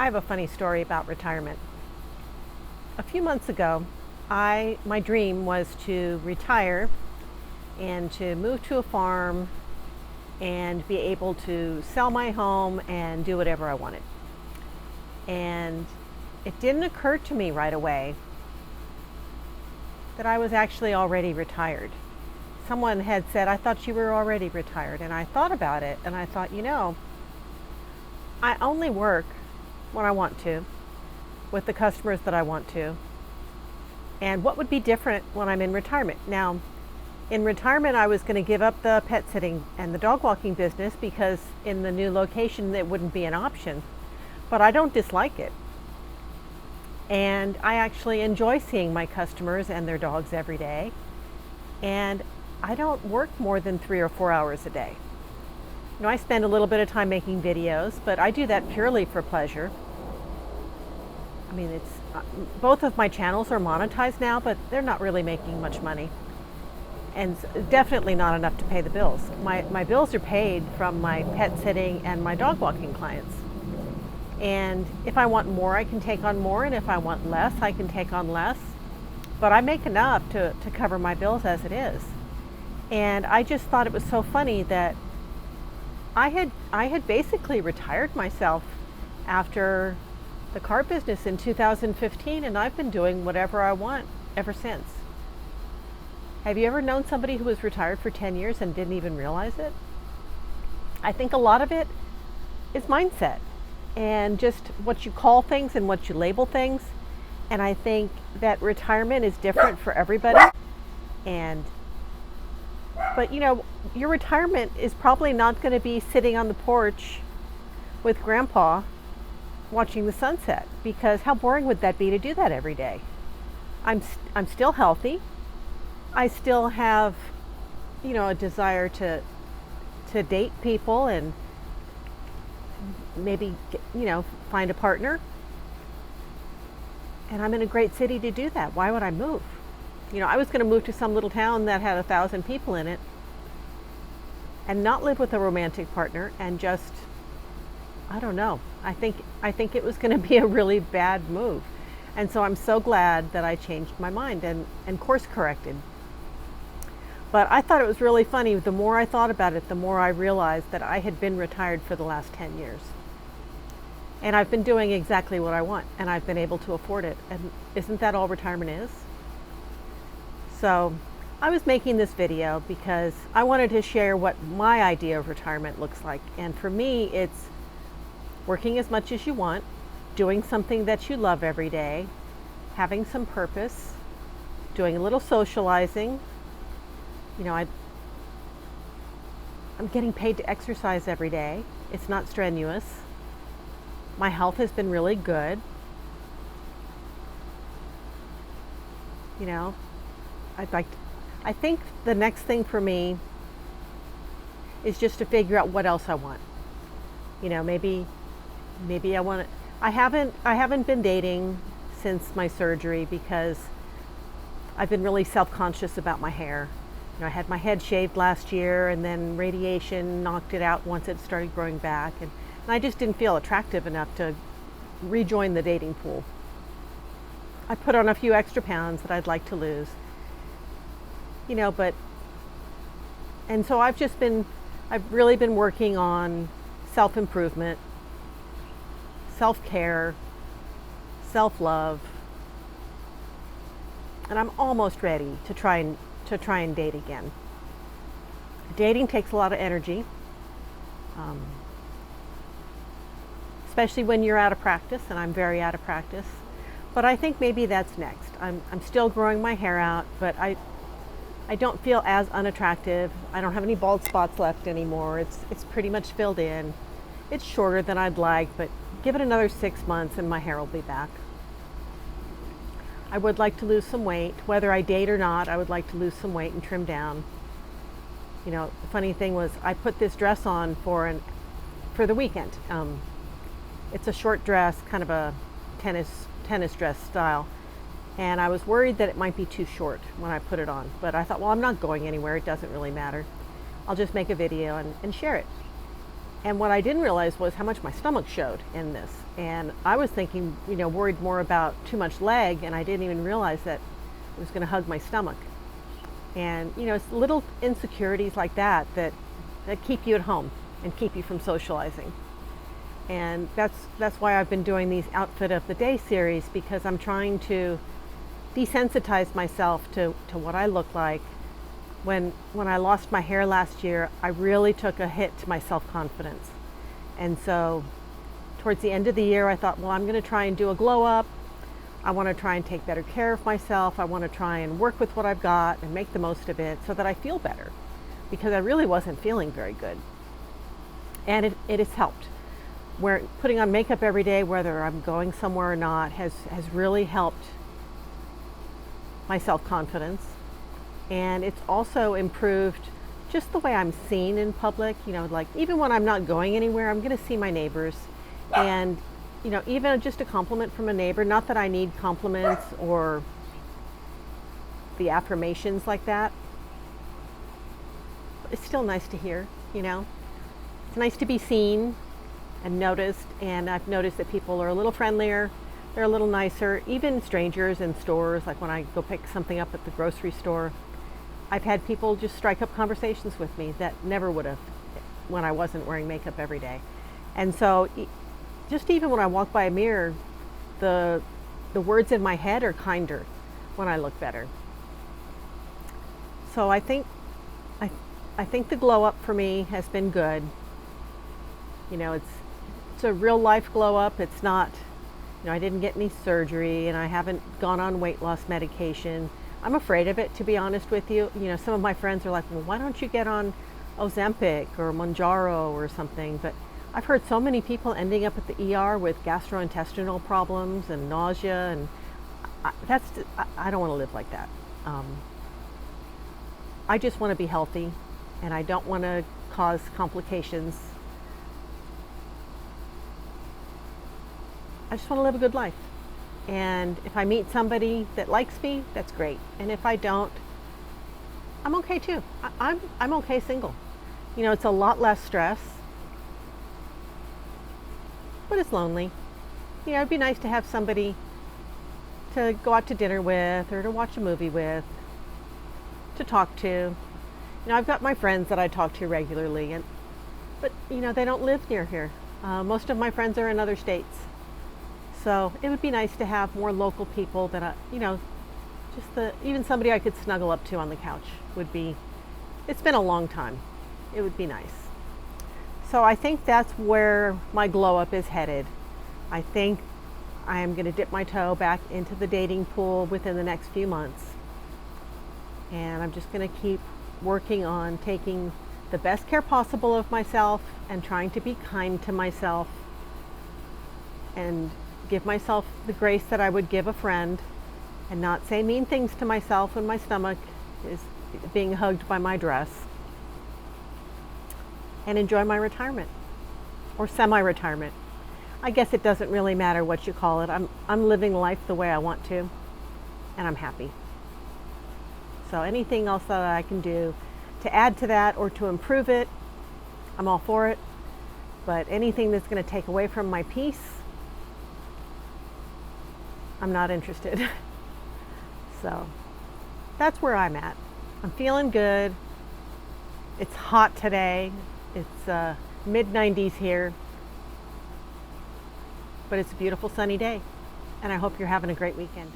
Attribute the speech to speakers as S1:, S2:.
S1: I have a funny story about retirement. A few months ago, my dream was to retire and to move to a farm and be able to sell my home and do whatever I wanted. And it didn't occur to me right away that I was actually already retired. Someone had said, "I thought you were already retired." And I thought about it and I thought, I only work when I want to, with the customers that I want to. And what would be different when I'm in retirement? Now, in retirement, I was going to give up the pet sitting and the dog walking business because in the new location, it wouldn't be an option. But I don't dislike it. And I actually enjoy seeing my customers and their dogs every day. And I don't work more than 3 or 4 hours a day. I spend a little bit of time making videos, but I do that purely for pleasure. It's both of my channels are monetized now, but they're not really making much money, and definitely not enough to pay the bills. My bills are paid from my pet sitting and my dog walking clients. And if I want more, I can take on more, and if I want less, I can take on less. But I make enough to cover my bills as it is. And I just thought it was so funny that I had basically retired myself after the car business in 2015, and I've been doing whatever I want ever since. Have you ever known somebody who was retired for 10 years and didn't even realize it? I think a lot of it is mindset and just what you call things and what you label things. And I think that retirement is different for everybody. But your retirement is probably not going to be sitting on the porch with grandpa watching the sunset, because how boring would that be to do that every day? I'm still healthy. I still have, a desire to date people and maybe, find a partner. And I'm in a great city to do that. Why would I move? I was going to move to some little town that had 1,000 people in it and not live with a romantic partner and just, I don't know. I think it was going to be a really bad move. And so I'm so glad that I changed my mind and course corrected. But I thought it was really funny. The more I thought about it, the more I realized that I had been retired for the last 10 years. And I've been doing exactly what I want, and I've been able to afford it. And isn't that all retirement is? So I was making this video because I wanted to share what my idea of retirement looks like. And for me, it's working as much as you want, doing something that you love every day, having some purpose, doing a little socializing. I'm getting paid to exercise every day. It's not strenuous. My health has been really good. I think the next thing for me is just to figure out what else I want. Maybe I want to. I haven't been dating since my surgery because I've been really self-conscious about my hair. I had my head shaved last year, and then radiation knocked it out once it started growing back, and I just didn't feel attractive enough to rejoin the dating pool. I put on a few extra pounds that I'd like to lose. And so I've really been working on self-improvement, self-care, self-love, and I'm almost ready to try and date again. Dating takes a lot of energy, especially when you're out of practice, and I'm very out of practice. But I think maybe that's next. I'm still growing my hair out, but I don't feel as unattractive. I don't have any bald spots left anymore. It's pretty much filled in. It's shorter than I'd like, but give it another 6 months and my hair will be back. I would like to lose some weight. Whether I date or not, I would like to lose some weight and trim down. The funny thing was I put this dress on for the weekend. It's a short dress, kind of a tennis dress style. And I was worried that it might be too short when I put it on. But I thought, well, I'm not going anywhere. It doesn't really matter. I'll just make a video and share it. And what I didn't realize was how much my stomach showed in this. And I was thinking, worried more about too much leg, and I didn't even realize that it was going to hug my stomach. And, it's little insecurities like that keep you at home and keep you from socializing. And that's why I've been doing these Outfit of the Day series, because I'm trying to desensitize myself to what I look like. When I lost my hair last year, I really took a hit to my self-confidence. And so towards the end of the year, I thought, well, I'm going to try and do a glow up. I want to try and take better care of myself. I want to try and work with what I've got and make the most of it so that I feel better, because I really wasn't feeling very good. And it has helped. Where putting on makeup every day, whether I'm going somewhere or not, has really helped my self-confidence. And it's also improved just the way I'm seen in public. Like even when I'm not going anywhere, I'm going to see my neighbors. And, even just a compliment from a neighbor, not that I need compliments or the affirmations like that. It's still nice to hear, It's nice to be seen and noticed. And I've noticed that people are a little friendlier. They're a little nicer, even strangers in stores. Like when I go pick something up at the grocery store, I've had people just strike up conversations with me that never would have when I wasn't wearing makeup every day. And so just even when I walk by a mirror, the words in my head are kinder when I look better. So I think the glow up for me has been good. It's a real life glow up. It's not, I didn't get any surgery, and I haven't gone on weight loss medication. I'm afraid of it, to be honest with you. Some of my friends are like, well, why don't you get on Ozempic or Mounjaro or something? But I've heard so many people ending up at the ER with gastrointestinal problems and nausea, and I don't want to live like that. I just want to be healthy, and I don't want to cause complications. I just want to live a good life. And if I meet somebody that likes me, that's great. And if I don't, I'm okay too. I'm okay single. It's a lot less stress, but it's lonely. It'd be nice to have somebody to go out to dinner with, or to watch a movie with, to talk to. I've got my friends that I talk to regularly, but they don't live near here. Most of my friends are in other states. So it would be nice to have more local people that even somebody I could snuggle up to on the couch would be. It's been a long time. It would be nice. So I think that's where my glow up is headed. I think I am going to dip my toe back into the dating pool within the next few months. And I'm just going to keep working on taking the best care possible of myself and trying to be kind to myself and give myself the grace that I would give a friend, and not say mean things to myself when my stomach is being hugged by my dress, and enjoy my retirement, or semi-retirement. I guess it doesn't really matter what you call it. I'm living life the way I want to, and I'm happy. So anything else that I can do to add to that or to improve it, I'm all for it. But anything that's going to take away from my peace, I'm not interested. So that's where I'm at. I'm feeling good. It's hot today. It's mid-90s here. But it's a beautiful sunny day. And I hope you're having a great weekend.